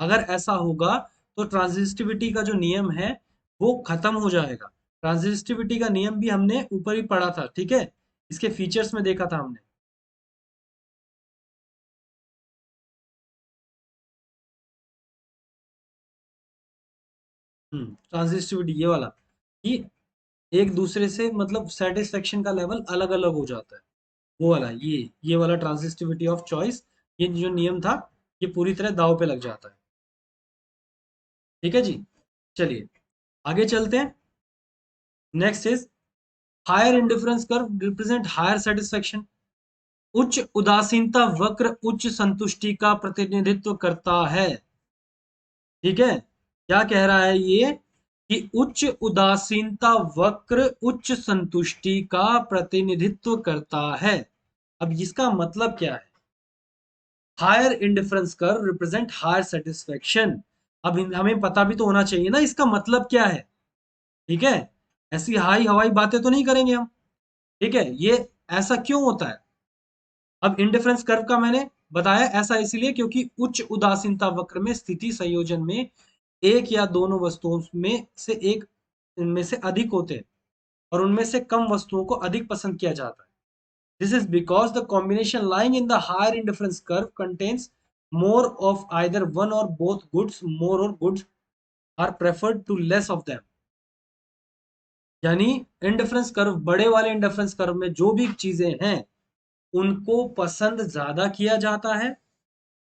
अगर ऐसा होगा तो ट्रांजिस्टिविटी का जो नियम है वो खत्म हो जाएगा। ट्रांजिस्टिविटी का नियम भी हमने ऊपर ही पढ़ा था, ठीक है, इसके फीचर्स में देखा था हमने। ट्रांजिस्टिविटी ये वाला, कि एक दूसरे से मतलब सेटिस्फेक्शन का लेवल अलग अलग हो जाता है, वो वाला, ये वाला ट्रांजिस्टिविटी ऑफ चॉइस, ये जो नियम था ये पूरी तरह दांव पे लग जाता है, ठीक है जी। चलिए आगे चलते हैं। Next is higher indifference curve represent higher satisfaction. उच्च उदासीनता वक्र उच्च संतुष्टि का प्रतिनिधित्व करता है, ठीक है। क्या कह रहा है ये, कि उच्च उदासीनता वक्र उच्च संतुष्टि का प्रतिनिधित्व करता है। अब इसका मतलब क्या है, higher indifference curve represent higher satisfaction. अब हमें पता भी तो होना चाहिए ना इसका मतलब क्या है, ठीक है। ऐसी हाई हवाई बातें तो नहीं करेंगे हम, ठीक है। ये ऐसा क्यों होता है, अब इंडिफरेंस कर्व का मैंने बताया ऐसा इसलिए क्योंकि उच्च उदासीनता वक्र में स्थिति संयोजन में एक या दोनों वस्तुओं में से एक, इनमें से अधिक होते हैं, और उनमें से कम वस्तुओं को अधिक पसंद किया जाता है। This is because the combination lying in the higher indifference curve contains more of either one or both goods, more or goods are preferred to less of them। यानी इंडिफरेंस कर्व, बड़े वाले इंडिफरेंस कर्व में जो भी चीजें हैं उनको पसंद ज्यादा किया जाता है,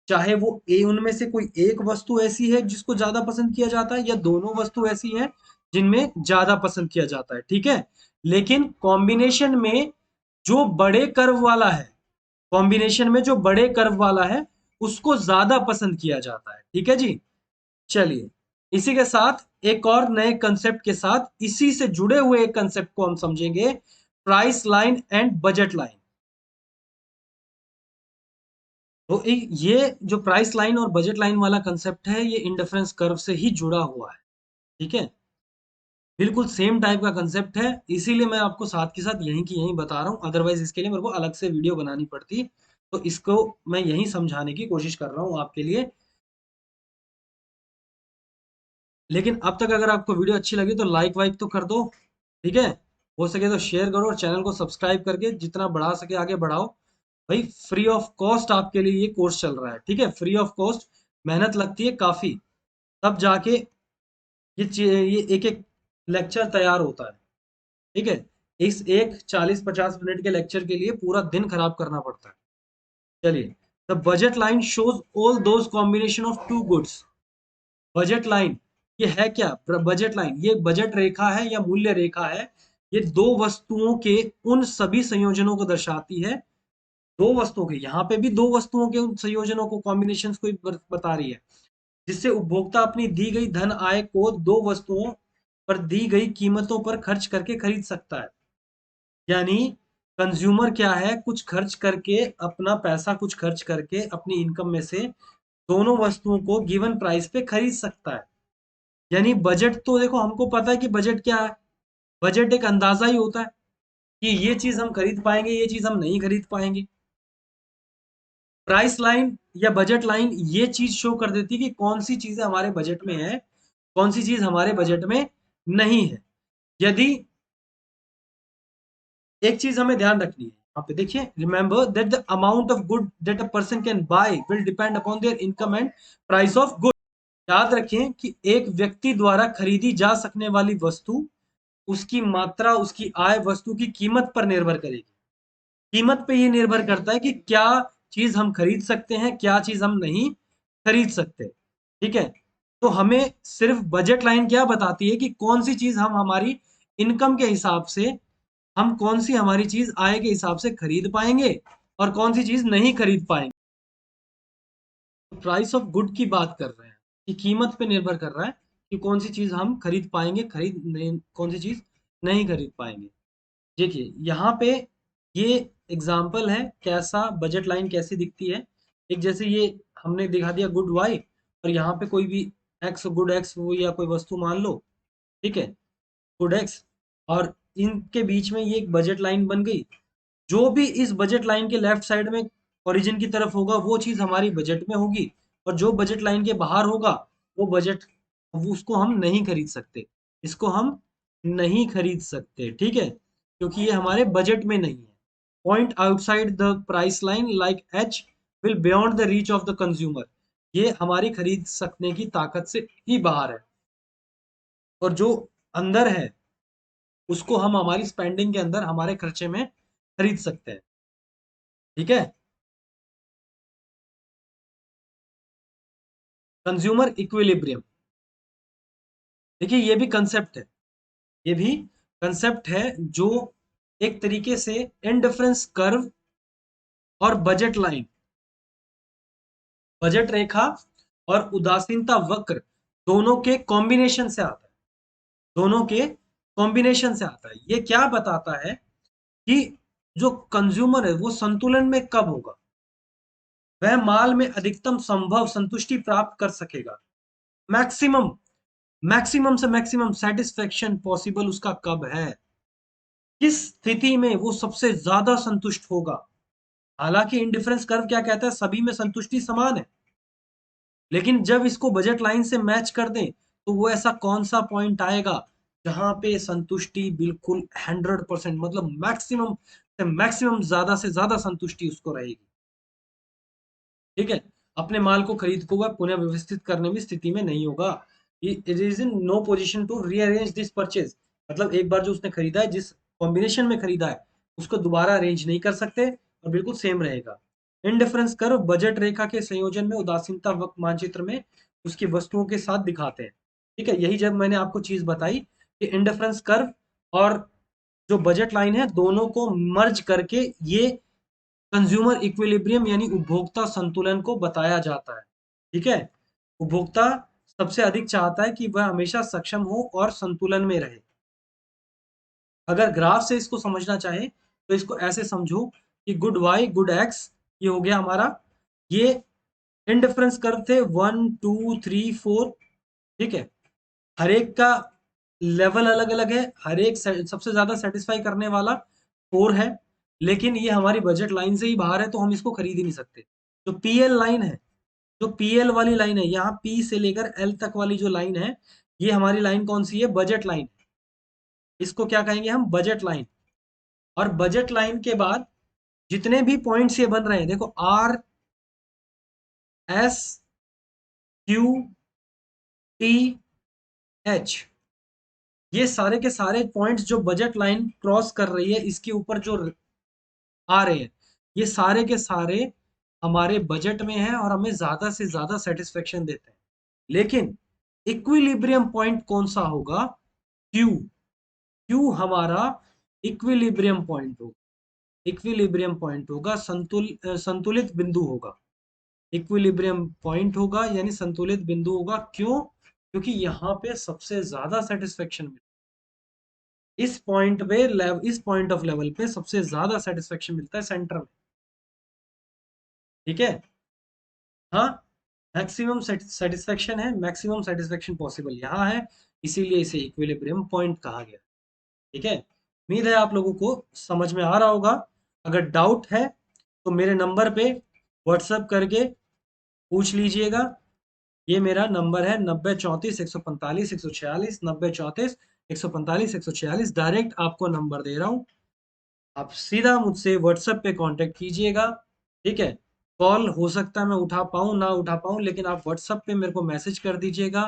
चाहे वो उनमें से कोई एक वस्तु ऐसी है जिसको ज्यादा पसंद किया जाता है, या दोनों वस्तु ऐसी है जिनमें ज्यादा पसंद किया जाता है, ठीक है। लेकिन कॉम्बिनेशन में जो बड़े कर्व वाला है, कॉम्बिनेशन में जो बड़े कर्व वाला है उसको ज्यादा पसंद किया जाता है, ठीक है जी। चलिए इसी के साथ एक और नए कंसेप्ट के साथ, इसी से जुड़े हुए एक कंसेप्ट को हम समझेंगे, price line and budget line. तो ये जो प्राइस लाइन और बजट लाइन वाला कंसेप्ट है ये इंडिफरेंस कर्व से ही जुड़ा हुआ है, ठीक है। बिल्कुल सेम टाइप का कंसेप्ट है, इसीलिए मैं आपको साथ के साथ यहीं की यहीं बता रहा हूँ, अदरवाइज इसके लिए मेरे को अलग से वीडियो बनानी पड़ती। तो इसको मैं यहीं समझाने की कोशिश कर रहा हूँ आपके लिए। लेकिन अब तक अगर आपको वीडियो अच्छी लगी तो लाइक वाइक तो कर दो, ठीक है। हो सके तो शेयर करो और चैनल को सब्सक्राइब करके जितना बढ़ा सके आगे बढ़ाओ। भाई फ्री ऑफ कॉस्ट आपके लिए ये कोर्स चल रहा है, ठीक है, फ्री ऑफ कॉस्ट। मेहनत लगती है काफी, तब जाके ये एक एक लेक्चर तैयार होता है। ठीक है, इस एक 40-50 मिनट के लेक्चर के लिए पूरा दिन खराब करना पड़ता है। चलिए, the budget line shows all those combination of two goods. Budget line ये है क्या? बजट लाइन ये बजट रेखा है या मूल्य रेखा है, ये दो वस्तुओं के उन सभी संयोजनों को दर्शाती है। दो वस्तुओं के, यहाँ पे भी दो वस्तुओं के उन संयोजनों को, कॉम्बिनेशंस को बता रही है, जिससे उपभोक्ता अपनी दी गई धन आय को दो वस्तुओं पर दी गई कीमतों पर खर्च करके खरीद सकता है। यानी कंज्यूमर क्या है, कुछ खर्च करके, अपना पैसा कुछ खर्च करके अपनी इनकम में से दोनों वस्तुओं को गिवन प्राइस पे खरीद सकता है। यानी बजट तो देखो, हमको पता है कि बजट क्या है। बजट एक अंदाजा ही होता है कि ये चीज हम खरीद पाएंगे, ये चीज हम नहीं खरीद पाएंगे। प्राइस लाइन या बजट लाइन ये चीज शो कर देती है कि कौन सी चीजें हमारे बजट में है, कौन सी चीज हमारे बजट में नहीं है। यदि एक चीज हमें ध्यान रखनी है यहाँ पे, देखिए, remember that the amount of good that a person can buy will depend upon their income and price of good. याद रखें कि एक व्यक्ति द्वारा खरीदी जा सकने वाली वस्तु, उसकी मात्रा, उसकी आय, वस्तु की कीमत पर निर्भर करेगी। कीमत पे ये निर्भर करता है कि क्या चीज हम खरीद सकते हैं, क्या चीज हम नहीं खरीद सकते। ठीक है, तो हमें सिर्फ बजट लाइन क्या बताती है कि कौन सी चीज हम हमारी इनकम के हिसाब से, हम कौन सी हमारी चीज आय के हिसाब से खरीद पाएंगे और कौन सी चीज नहीं खरीद पाएंगे। प्राइस ऑफ गुड की बात कर रहे हैं कि कीमत पे निर्भर कर रहा है कि कौन सी चीज हम खरीद पाएंगे, खरीद नहीं, कौन सी चीज नहीं खरीद पाएंगे। देखिए यहाँ पे ये एग्जाम्पल है कैसा बजट लाइन कैसी दिखती है। एक जैसे ये हमने दिखा दिया गुड वाई, और यहाँ पे कोई भी एक्स, गुड एक्स वो या कोई वस्तु मान लो, ठीक है, गुड एक्स, और इनके बीच में ये एक बजट लाइन बन गई। जो भी इस बजट लाइन के लेफ्ट साइड में ओरिजिन की तरफ होगा वो चीज हमारी बजट में होगी, और जो बजट लाइन के बाहर होगा वो बजट, उसको हम नहीं खरीद सकते, इसको हम नहीं खरीद सकते। ठीक है, क्योंकि ये हमारे बजट में नहीं है। Point outside the price line like H will beyond the reach of the consumer, ये हमारी खरीद सकने की ताकत से ही बाहर है। और जो अंदर है उसको हम हमारी स्पेंडिंग के अंदर, हमारे खर्चे में खरीद सकते हैं। ठीक है, कंज्यूमर इक्विलिब्रियम, देखिए ये भी कंसेप्ट है, ये भी कंसेप्ट है जो एक तरीके से इंडिफरेंस कर्व और बजट लाइन, बजट रेखा और उदासीनता वक्र दोनों के कॉम्बिनेशन से आता है, दोनों के कॉम्बिनेशन से आता है। ये क्या बताता है कि जो कंज्यूमर है वो संतुलन में कब होगा, वह माल में अधिकतम संभव संतुष्टि प्राप्त कर सकेगा, मैक्सिमम, मैक्सिमम से मैक्सिमम सेटिस्फेक्शन पॉसिबल उसका कब है, किस स्थिति में वो सबसे ज्यादा संतुष्ट होगा। हालांकि इंडिफरेंस कर्व क्या कहता है, सभी में संतुष्टि समान है, लेकिन जब इसको बजट लाइन से मैच कर दें तो वो ऐसा कौन सा पॉइंट आएगा जहां पे संतुष्टि बिल्कुल 100%, मतलब मैक्सिमम से मैक्सिमम, ज्यादा से ज्यादा संतुष्टि उसको रहेगी। ठीक है, अपने माल को खरीद को वह पुनः व्यवस्थित करने में स्थिति में नहीं होगा। It is in no position to rearrange this purchase, मतलब एक बार जो उसने खरीदा है, जिस कॉम्बिनेशन में खरीदा है, उसको दोबारा अरेंज नहीं कर सकते और बिल्कुल सेम रहेगा। इंडिफरेंस कर्व बजट रेखा के संयोजन में उदासीनता वक्र मानचित्र में उसकी वस्तुओं के साथ दिखाते हैं। ठीक है, यही जब मैंने आपको चीज बताई कि इंडिफरेंस कर्व और जो बजट लाइन है दोनों को मर्ज करके ये कंज्यूमर इक्विलिब्रियम यानी उपभोक्ता संतुलन को बताया जाता है। ठीक है, उपभोक्ता सबसे अधिक चाहता है कि वह हमेशा सक्षम हो और संतुलन में रहे। अगर ग्राफ से इसको समझना चाहे तो इसको ऐसे समझो कि गुड वाई, गुड एक्स, ये हो गया हमारा, ये इंडिफरेंस कर्व थे 1 2 3 4। ठीक है, हर एक का लेवल अलग अलग है, हर एक सबसे ज्यादा सेटिस्फाई करने वाला 4 है, लेकिन ये हमारी बजट लाइन से ही बाहर है तो हम इसको खरीद ही नहीं सकते। जो पीएल लाइन है, जो पीएल वाली लाइन है, यहाँ पी से लेकर एल तक वाली जो लाइन है, ये हमारी लाइन कौन सी है, बजट लाइन। इसको क्या कहेंगे हम, बजट लाइन। और बजट लाइन के बाद जितने भी पॉइंट्स ये बन रहे हैं, देखो R, S, Q, T, H, ये सारे के सारे पॉइंट्स जो बजट लाइन क्रॉस कर रही है इसके ऊपर जो आ रहे हैं, ये सारे के सारे हमारे बजट में हैं और हमें ज्यादा से ज्यादा सेटिस्फेक्शन देते हैं। लेकिन इक्विलिब्रियम पॉइंट कौन सा होगा? क्यू। क्यू हमारा इक्विलिब्रियम पॉइंट होगा। इक्विलिब्रियम पॉइंट होगा, संतुलित बिंदु होगा। इक्विलिब्रियम पॉइंट होगा यानी संतुलित बिंदु होगा। क्यों? क्योंकि यहाँ पे सबसे ज्यादा सेटिस्फेक्शन मिलता है। इस पॉइंट ऑफ लेवल पे सबसे ज्यादा सेटिस्फेक्शन मिलता है सेंटर में। ठीक है। हाँ, मैक्सिमम सेटिस्फेक्शन है, मैक्सिमम सेटिस्फेक्शन पॉसिबल यहाँ है, इसीलिए इसे इक्विलिब्रियम पॉइंट कहा गया। ठीक है। उम्मीद है आप लोगों को समझ में आ रहा होगा। अगर डाउट है तो मेरे नंबर पे व्हाट्सएप करके पूछ लीजिएगा। ये मेरा नंबर है 9034 145 146, 9034 145 146। डायरेक्ट आपको नंबर दे रहा हूँ, आप सीधा मुझसे व्हाट्सएप पे कांटेक्ट कीजिएगा। ठीक है। कॉल हो सकता है मैं उठा पाऊँ ना उठा पाऊँ, लेकिन आप व्हाट्सएप पे मेरे को मैसेज कर दीजिएगा,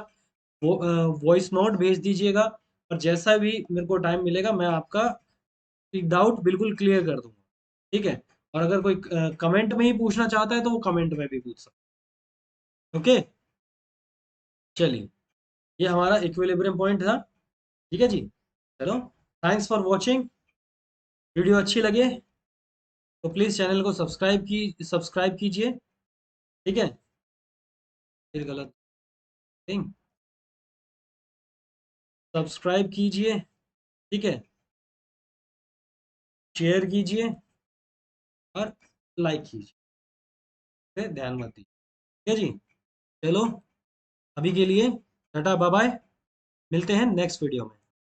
वो वॉइस नोट भेज दीजिएगा, और जैसा भी मेरे को टाइम मिलेगा मैं आपका डाउट बिल्कुल क्लियर कर दूंगा। ठीक है। और अगर कोई कमेंट में ही पूछना चाहता है तो वो कमेंट में भी पूछ सकता है। ओके। चलिए, ये हमारा इक्विलिब्रियम पॉइंट था। ठीक है जी। चलो, थैंक्स फॉर वॉचिंग। वीडियो अच्छी लगे तो प्लीज़ चैनल को सब्सक्राइब कीजिए। ठीक है। फिर गलत थिंग, सब्सक्राइब कीजिए। ठीक है। शेयर कीजिए और लाइक कीजिए। पे ध्यान मत दीजिए। ठीक है जी। चलो, अभी के लिए टाटा बाय बाय। मिलते हैं नेक्स्ट वीडियो में।